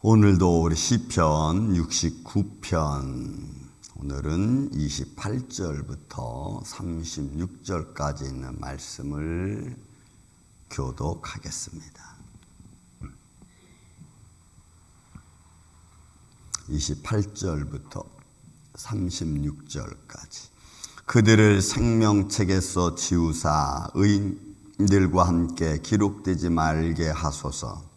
오늘도 우리 시편 69편, 오늘은 28절부터 36절까지 있는 말씀을 교독하겠습니다. 28절부터 36절까지. 그들을 생명책에서 지우사 의인들과 함께 기록되지 말게 하소서.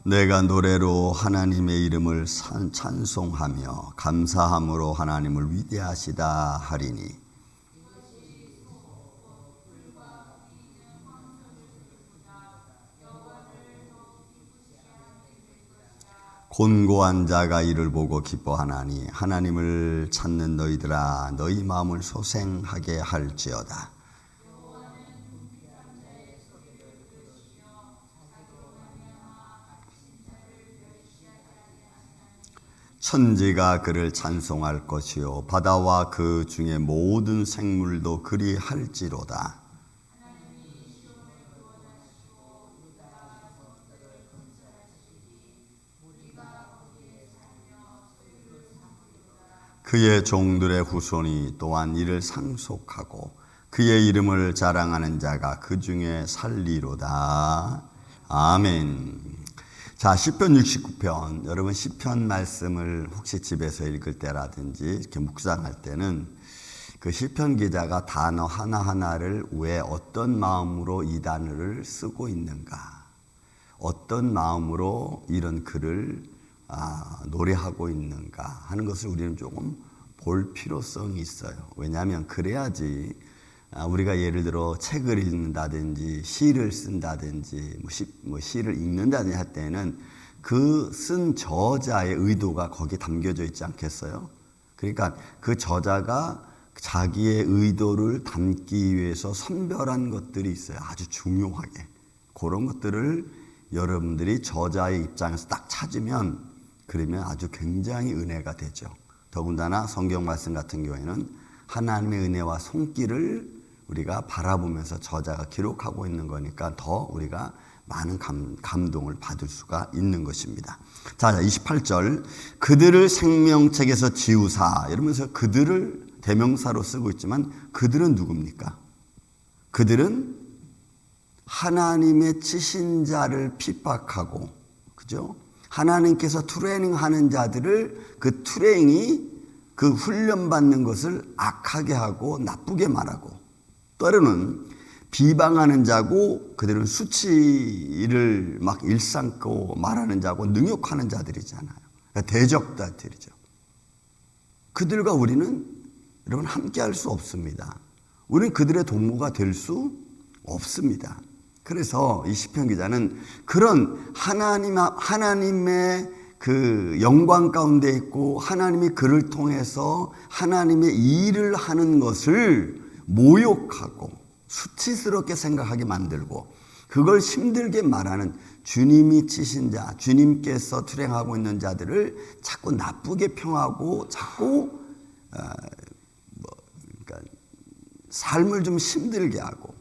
내가 노래로 하나님의 이름을 찬송하며 감사함으로 하나님을 위대하시다 하리니, 곤고한 자가 이를 보고 기뻐하나니 하나님을 찾는 너희들아 너희 마음을 소생하게 할지어다. 천지가 그를 찬송할 것이요 바다와 그 중에 모든 생물도 그리 할지로다. 그의 종들의 후손이 또한 이를 상속하고 그의 이름을 자랑하는 자가 그 중에 살리로다. 아멘. 자, 시편 69편, 여러분 시편 말씀을 혹시 집에서 읽을 때라든지 이렇게 묵상할 때는 그 시편 기자가 단어 하나하나를 왜 어떤 마음으로 이 단어를 쓰고 있는가, 어떤 마음으로 이런 글을 노래하고 있는가 하는 것을 우리는 조금 볼 필요성이 있어요. 왜냐하면 그래야지 우리가 예를 들어 책을 읽는다든지 시를 쓴다든지 시를 읽는다든지 할 때는 그 쓴 저자의 의도가 거기에 담겨져 있지 않겠어요? 그러니까 그 저자가 자기의 의도를 담기 위해서 선별한 것들이 있어요. 아주 중요하게. 그런 것들을 여러분들이 저자의 입장에서 딱 찾으면 그러면 아주 굉장히 은혜가 되죠. 더군다나 성경 말씀 같은 경우에는 하나님의 은혜와 손길을 우리가 바라보면서 저자가 기록하고 있는 거니까 더 우리가 많은 감동을 받을 수가 있는 것입니다. 자, 28절. 그들을 생명책에서 지우사. 이러면서 그들을 대명사로 쓰고 있지만 그들은 누굽니까? 그들은 하나님의 치신 자를 핍박하고, 그죠? 하나님께서 트레이닝하는 자들을 그 트레이닝이 그 훈련받는 것을 악하게 하고 나쁘게 말하고, 때로는 비방하는 자고 그들은 수치를 막 일삼고 말하는 자고 능욕하는 자들이잖아요. 그러니까 대적자들이죠. 그들과 우리는 여러분 함께 할 수 없습니다. 우리는 그들의 동무가 될 수 없습니다. 그래서 이 시편 기자는 그런 하나님의 그 영광 가운데 있고 하나님이 그를 통해서 하나님의 일을 하는 것을 모욕하고 수치스럽게 생각하게 만들고 그걸 힘들게 말하는 주님이 치신 자, 주님께서 투쟁하고 있는 자들을 자꾸 나쁘게 평하고 자꾸 그러니까 삶을 좀 힘들게 하고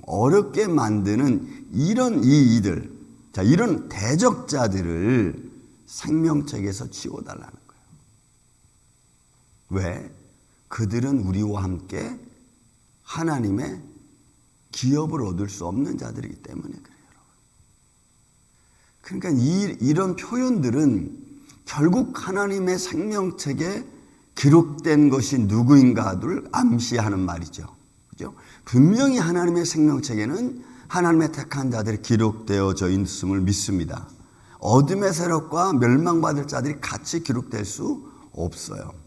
어렵게 만드는 이런 이들, 자, 이런 대적자들을 생명책에서 지워달라는 거예요. 왜? 그들은 우리와 함께 하나님의 기업을 얻을 수 없는 자들이기 때문에 그래요, 여러분. 그러니까 이런 표현들은 결국 하나님의 생명책에 기록된 것이 누구인가를 암시하는 말이죠. 그죠? 분명히 하나님의 생명책에는 하나님의 택한 자들이 기록되어져 있음을 믿습니다. 어둠의 세력과 멸망받을 자들이 같이 기록될 수 없어요.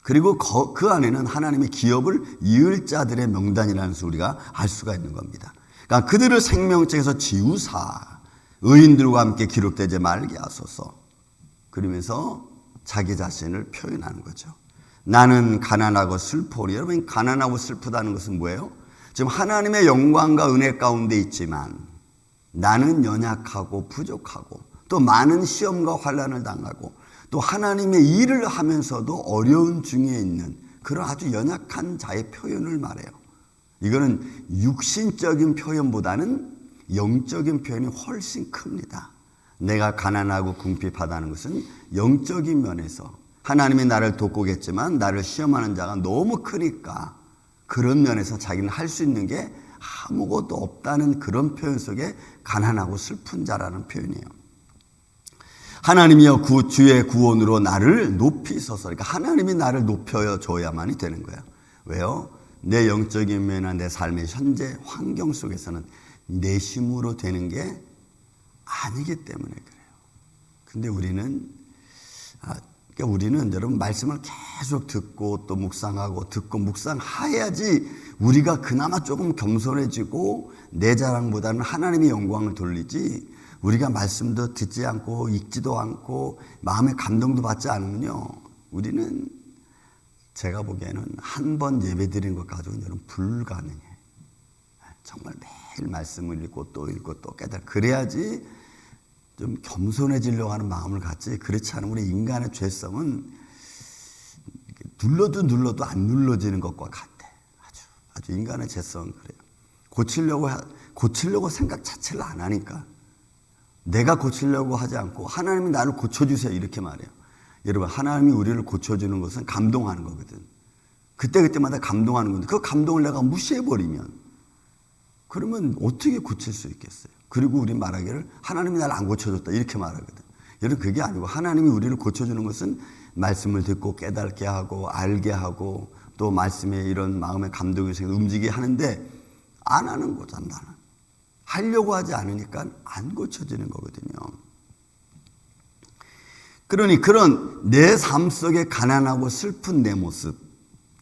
그리고 그 안에는 하나님의 기업을 이을 자들의 명단이라는 것을 우리가 알 수가 있는 겁니다. 그러니까 그들을 생명책에서 지우사 의인들과 함께 기록되지 말게 하소서. 그러면서 자기 자신을 표현하는 거죠. 나는 가난하고 슬퍼오니. 여러분, 가난하고 슬프다는 것은 뭐예요? 지금 하나님의 영광과 은혜 가운데 있지만 나는 연약하고 부족하고 또 많은 시험과 환난을 당하고 또 하나님의 일을 하면서도 어려운 중에 있는 그런 아주 연약한 자의 표현을 말해요. 이거는 육신적인 표현보다는 영적인 표현이 훨씬 큽니다. 내가 가난하고 궁핍하다는 것은 영적인 면에서 하나님이 나를 돕고겠지만 나를 시험하는 자가 너무 크니까 그런 면에서 자기는 할 수 있는 게 아무것도 없다는 그런 표현 속에 가난하고 슬픈 자라는 표현이에요. 하나님이여 주의 구원으로 나를 높이소서. 그러니까 하나님이 나를 높여줘야만이 되는 거예요. 왜요? 내 영적인 면이나 내 삶의 현재 환경 속에서는 내 힘으로 되는 게 아니기 때문에 그래요. 근데 우리는 여러분 말씀을 계속 듣고 또 묵상하고 듣고 묵상해야지 우리가 그나마 조금 겸손해지고 내 자랑보다는 하나님의 영광을 돌리지, 우리가 말씀도 듣지 않고 읽지도 않고 마음의 감동도 받지 않으면요, 우리는 제가 보기에는 한 번 예배 드리는 것 가지고는 여러분 불가능해. 정말 매일 말씀을 읽고 또 깨달아, 그래야지 좀 겸손해지려고 하는 마음을 갖지, 그렇지 않으면 우리 인간의 죄성은 눌러도 안 눌러지는 것과 같아. 아주 인간의 죄성은 그래요. 고치려고 생각 자체를 안 하니까, 내가 고치려고 하지 않고 하나님이 나를 고쳐주세요 이렇게 말해요. 여러분, 하나님이 우리를 고쳐주는 것은 감동하는 거거든. 그때마다 감동하는 건데 그 감동을 내가 무시해버리면 그러면 어떻게 고칠 수 있겠어요? 그리고 우리 말하기를 하나님이 나를 안 고쳐줬다 이렇게 말하거든. 여러분, 그게 아니고 하나님이 우리를 고쳐주는 것은 말씀을 듣고 깨닫게 하고 알게 하고 또 말씀에 이런 마음의 감동이 생겨 움직이게 하는데 안 하는 거잖아. 나는 하려고 하지 않으니까 안 고쳐지는 거거든요. 그러니 그런 내 삶 속에 가난하고 슬픈 내 모습,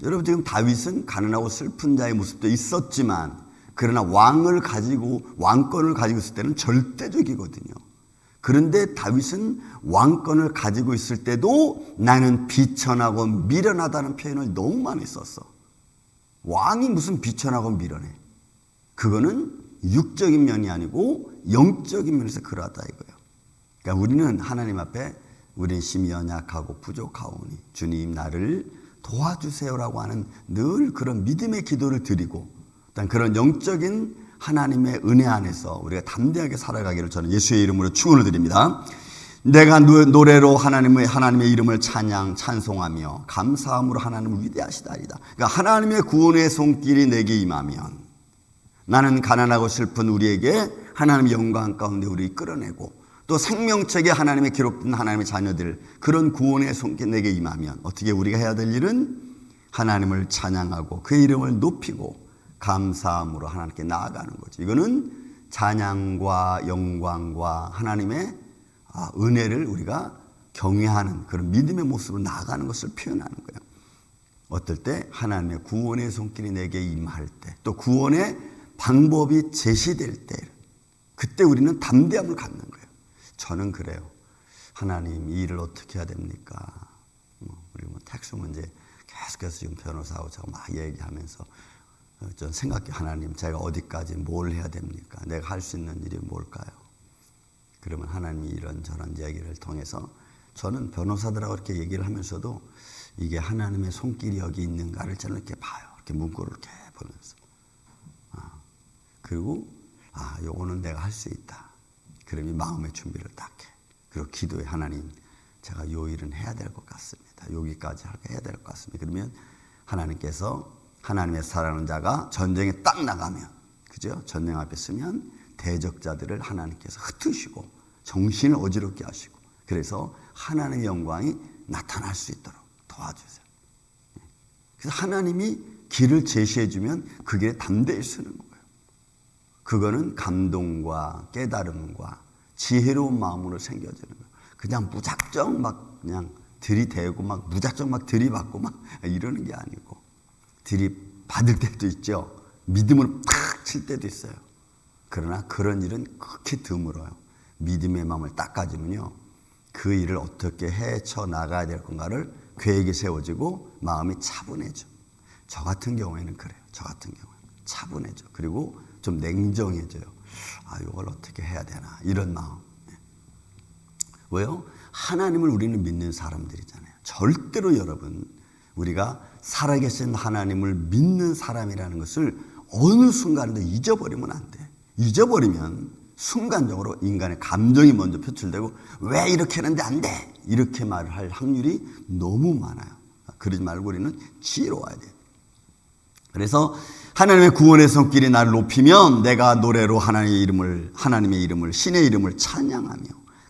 여러분 지금 다윗은 가난하고 슬픈 자의 모습도 있었지만 그러나 왕권을 가지고 있을 때는 절대적이거든요. 그런데 다윗은 왕권을 가지고 있을 때도 나는 비천하고 미련하다는 표현을 너무 많이 썼어. 왕이 무슨 비천하고 미련해? 그거는 육적인 면이 아니고 영적인 면에서 그러하다 이거예요. 그러니까 우리는 하나님 앞에 우리는 심히 연약하고 부족하오니 주님 나를 도와주세요라고 하는 늘 그런 믿음의 기도를 드리고, 그런 영적인 하나님의 은혜 안에서 우리가 담대하게 살아가기를 저는 예수의 이름으로 축원을 드립니다. 내가 노래로 하나님의 이름을 찬송하며 감사함으로 하나님을 위대하시다이다. 그러니까 하나님의 구원의 손길이 내게 임하면 나는 가난하고 슬픈 우리에게 하나님의 영광 가운데 우리 끌어내고 또 생명책에 하나님의 기록된 하나님의 자녀들, 그런 구원의 손길 내게 임하면 어떻게 우리가 해야 될 일은 하나님을 찬양하고 그의 이름을 높이고 감사함으로 하나님께 나아가는 거죠. 이거는 찬양과 영광과 하나님의 은혜를 우리가 경외하는 그런 믿음의 모습으로 나아가는 것을 표현하는 거예요. 어떨 때? 하나님의 구원의 손길이 내게 임할 때, 또 구원의 방법이 제시될 때, 그때 우리는 담대함을 갖는 거예요. 저는 그래요. 하나님, 이 일을 어떻게 해야 됩니까? 우리 택스 문제 계속해서 지금 변호사하고 제가 막 얘기하면서 전 생각해, 하나님 제가 어디까지 뭘 해야 됩니까? 내가 할 수 있는 일이 뭘까요? 그러면 하나님이 이런저런 얘기를 통해서 저는 변호사들하고 이렇게 얘기를 하면서도 이게 하나님의 손길이 여기 있는가를 저는 이렇게 봐요. 이렇게 문구를 이렇게 보면서. 그리고 요거는 내가 할 수 있다. 그럼 이 마음의 준비를 딱 해. 그리고 기도해, 하나님 제가 요 일은 해야 될 것 같습니다. 여기까지 해야 될 것 같습니다. 그러면 하나님께서 하나님의 사랑하는 자가 전쟁에 딱 나가면, 그죠? 전쟁 앞에 서면 대적자들을 하나님께서 흩으시고 정신을 어지럽게 하시고, 그래서 하나님의 영광이 나타날 수 있도록 도와주세요. 그래서 하나님이 길을 제시해 주면 그 길에 담대히 서는 거예요. 그거는 감동과 깨달음과 지혜로운 마음으로 생겨지는 거예요. 그냥 무작정 막 그냥 들이대고 막 무작정 막 들이받고 막 이러는 게 아니고, 들이받을 때도 있죠. 믿음으로 탁 칠 때도 있어요. 그러나 그런 일은 극히 드물어요. 믿음의 마음을 딱 가지면요, 그 일을 어떻게 헤쳐 나가야 될 건가를 계획이 세워지고 마음이 차분해져. 저 같은 경우에는 그래요. 저 같은 경우에는 차분해져. 그리고 좀 냉정해져요. 이걸 어떻게 해야 되나, 이런 마음. 왜요? 하나님을 우리는 믿는 사람들이잖아요. 절대로 여러분, 우리가 살아계신 하나님을 믿는 사람이라는 것을 어느 순간에도 잊어버리면 안 돼. 잊어버리면 순간적으로 인간의 감정이 먼저 표출되고 왜 이렇게 하는데 안 돼? 이렇게 말을 할 확률이 너무 많아요. 그러지 말고 우리는 지혜로워야 돼. 그래서 하나님의 구원의 손길이 나를 높이면 내가 노래로 하나님의 이름을 신의 이름을 찬양하며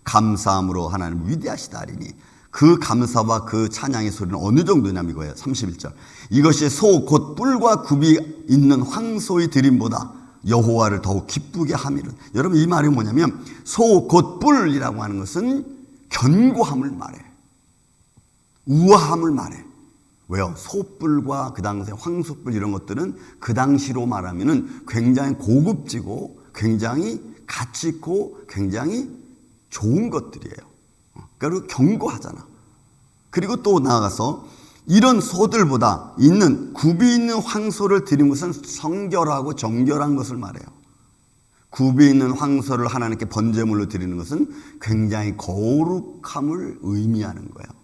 감사함으로 하나님 위대하시다 하리니 그 감사와 그 찬양의 소리는 어느 정도냐면 이거예요. 31절. 이것이 소 곧 뿔과 굽이 있는 황소의 드림보다 여호와를 더욱 기쁘게 함이라. 여러분 이 말이 뭐냐면 소 곧 뿔이라고 하는 것은 견고함을 말해. 우아함을 말해. 왜요? 소뿔과 그 당시에 황소뿔 이런 것들은 그 당시로 말하면은 굉장히 고급지고 굉장히 가치 있고 굉장히 좋은 것들이에요. 그리고 견고하잖아. 그리고 또 나아가서 이런 소들보다 있는 굽이 있는 황소를 드린 것은 성결하고 정결한 것을 말해요. 굽이 있는 황소를 하나님께 번제물로 드리는 것은 굉장히 거룩함을 의미하는 거예요.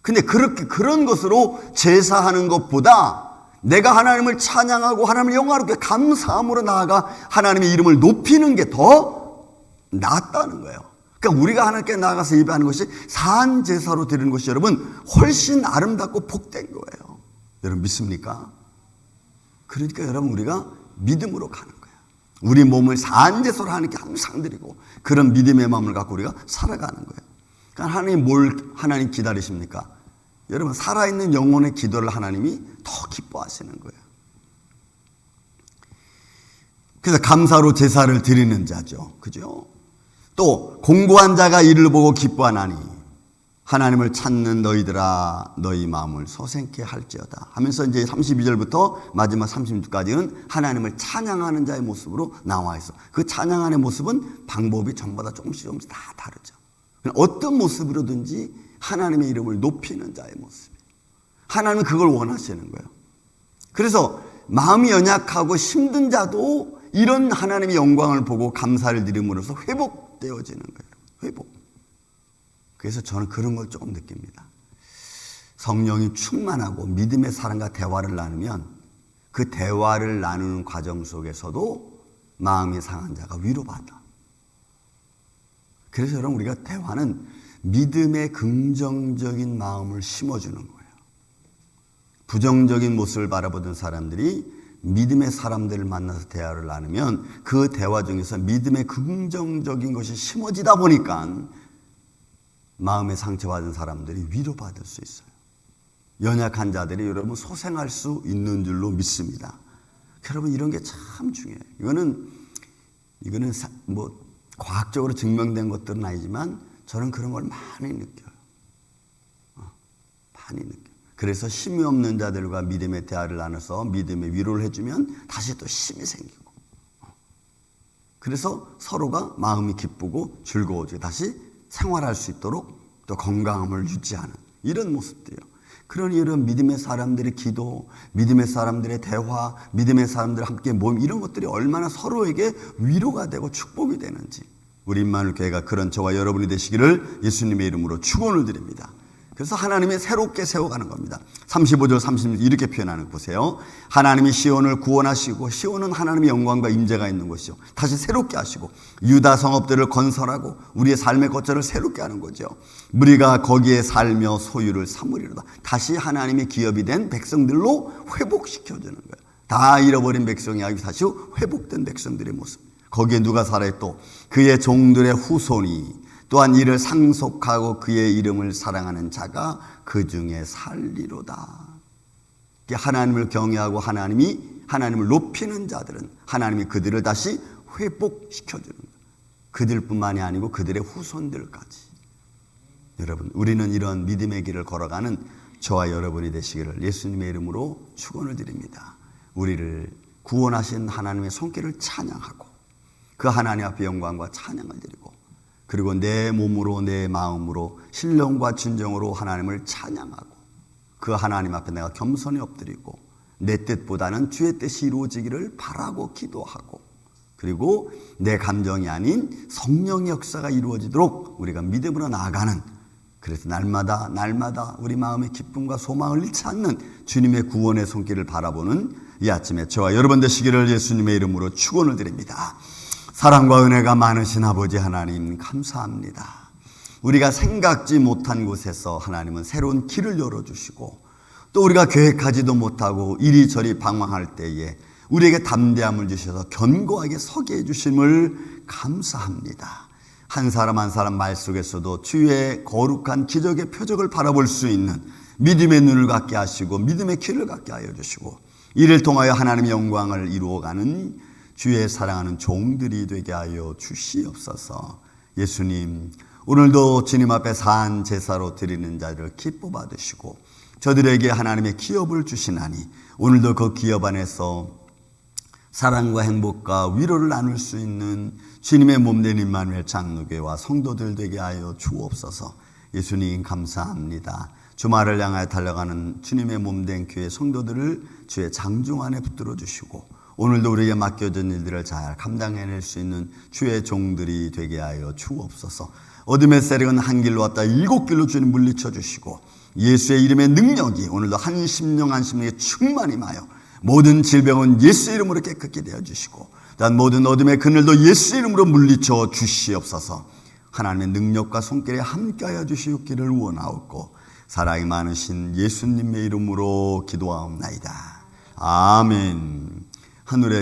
근데 그런 것으로 제사하는 것보다 내가 하나님을 찬양하고 하나님을 영화롭게 감사함으로 나아가 하나님의 이름을 높이는 게 더 낫다는 거예요. 그러니까 우리가 하나님께 나아가서 예배하는 것이 산 제사로 드리는 것이 여러분 훨씬 아름답고 복된 거예요. 여러분 믿습니까? 그러니까 여러분 우리가 믿음으로 가는 거예요. 우리 몸을 산 제사로 하나님께 항상 드리고 그런 믿음의 마음을 갖고 우리가 살아가는 거예요. 그러니까 하나님 기다리십니까? 여러분 살아있는 영혼의 기도를 하나님이 더 기뻐하시는 거예요. 그래서 감사로 제사를 드리는 자죠. 그죠? 또 공고한 자가 이를 보고 기뻐하나니 하나님을 찾는 너희들아 너희 마음을 소생케 할지어다 하면서 이제 32절부터 마지막 36까지는 하나님을 찬양하는 자의 모습으로 나와 있어. 그 찬양하는 모습은 방법이 전마다 조금씩 다 다르죠. 어떤 모습으로든지 하나님의 이름을 높이는 자의 모습. 하나님은 그걸 원하시는 거예요. 그래서 마음이 연약하고 힘든 자도 이런 하나님의 영광을 보고 감사를 드림으로써 회복되어지는 거예요. 회복. 그래서 저는 그런 걸 조금 느낍니다. 성령이 충만하고 믿음의 사람과 대화를 나누면 그 대화를 나누는 과정 속에서도 마음이 상한 자가 위로받아. 그래서 여러분 우리가 대화는 믿음의 긍정적인 마음을 심어주는 거예요. 부정적인 모습을 바라보던 사람들이 믿음의 사람들을 만나서 대화를 나누면 그 대화 중에서 믿음의 긍정적인 것이 심어지다 보니까 마음의 상처받은 사람들이 위로받을 수 있어요. 연약한 자들이 여러분 소생할 수 있는 줄로 믿습니다. 여러분 이런 게 참 중요해요. 이거는 뭐 과학적으로 증명된 것들은 아니지만 저는 그런 걸 많이 느껴요. 많이 느껴요. 그래서 힘이 없는 자들과 믿음의 대화를 나눠서 믿음의 위로를 해주면 다시 또 힘이 생기고 그래서 서로가 마음이 기쁘고 즐거워지고 다시 생활할 수 있도록 또 건강함을 유지하는 이런 모습들이에요. 그러니 이런 믿음의 사람들의 기도, 믿음의 사람들의 대화, 믿음의 사람들 함께 모임 이런 것들이 얼마나 서로에게 위로가 되고 축복이 되는지 우리 임마누엘 교회가 그런 저와 여러분이 되시기를 예수님의 이름으로 축원을 드립니다. 그래서 하나님이 새롭게 세워가는 겁니다. 35절 36절 이렇게 표현하는 거 보세요. 하나님이 시온을 구원하시고 시온은 하나님의 영광과 임재가 있는 곳이요. 다시 새롭게 하시고 유다 성읍들을 건설하고 우리의 삶의 거처를 새롭게 하는 거죠. 우리가 거기에 살며 소유를 삼으리로다. 다시 하나님의 기업이 된 백성들로 회복시켜주는 거예요. 다 잃어버린 백성이 아주 다시 회복된 백성들의 모습. 거기에 누가 살아있도 그의 종들의 후손이 또한 이를 상속하고 그의 이름을 사랑하는 자가 그 중에 살리로다. 하나님을 경외하고 하나님을 높이는 자들은 하나님이 그들을 다시 회복시켜주는 거예요. 그들뿐만이 아니고 그들의 후손들까지. 여러분 우리는 이런 믿음의 길을 걸어가는 저와 여러분이 되시기를 예수님의 이름으로 축원을 드립니다. 우리를 구원하신 하나님의 손길을 찬양하고 그 하나님 앞에 영광과 찬양을 드리고 그리고 내 몸으로 내 마음으로 신령과 진정으로 하나님을 찬양하고 그 하나님 앞에 내가 겸손히 엎드리고 내 뜻보다는 주의 뜻이 이루어지기를 바라고 기도하고 그리고 내 감정이 아닌 성령의 역사가 이루어지도록 우리가 믿음으로 나아가는 그래서 날마다 우리 마음의 기쁨과 소망을 잃지 않는 주님의 구원의 손길을 바라보는 이 아침에 저와 여러분 되시기를 예수님의 이름으로 축원을 드립니다. 사랑과 은혜가 많으신 아버지 하나님 감사합니다. 우리가 생각지 못한 곳에서 하나님은 새로운 길을 열어주시고 또 우리가 계획하지도 못하고 이리저리 방황할 때에 우리에게 담대함을 주셔서 견고하게 서게 해주심을 감사합니다. 한 사람 한 사람 말 속에서도 주의 거룩한 기적의 표적을 바라볼 수 있는 믿음의 눈을 갖게 하시고 믿음의 귀를 갖게 하여 주시고 이를 통하여 하나님의 영광을 이루어가는 주의 사랑하는 종들이 되게 하여 주시옵소서. 예수님, 오늘도 주님 앞에 산 제사로 드리는 자를 기뻐 받으시고 저들에게 하나님의 기업을 주시나니 오늘도 그 기업 안에서 사랑과 행복과 위로를 나눌 수 있는 주님의 몸된 임마누엘 장로교회와 성도들 되게 하여 주옵소서. 예수님 감사합니다. 주말을 향하여 달려가는 주님의 몸된 교회 성도들을 주의 장중 안에 붙들어 주시고 오늘도 우리에게 맡겨진 일들을 잘 감당해낼 수 있는 주의 종들이 되게 하여 주옵소서. 어둠의 세력은 한 길로 왔다 7길로 주님 물리쳐 주시고 예수의 이름의 능력이 오늘도 한 심령에 충만히 임하여 모든 질병은 예수 이름으로 깨끗게 되어 주시고 또한 모든 어둠의 그늘도 예수 이름으로 물리쳐 주시옵소서. 하나님의 능력과 손길에 함께하여 주시옵기를 원하옵고 사랑이 많으신 예수님의 이름으로 기도하옵나이다. 아멘. 하늘에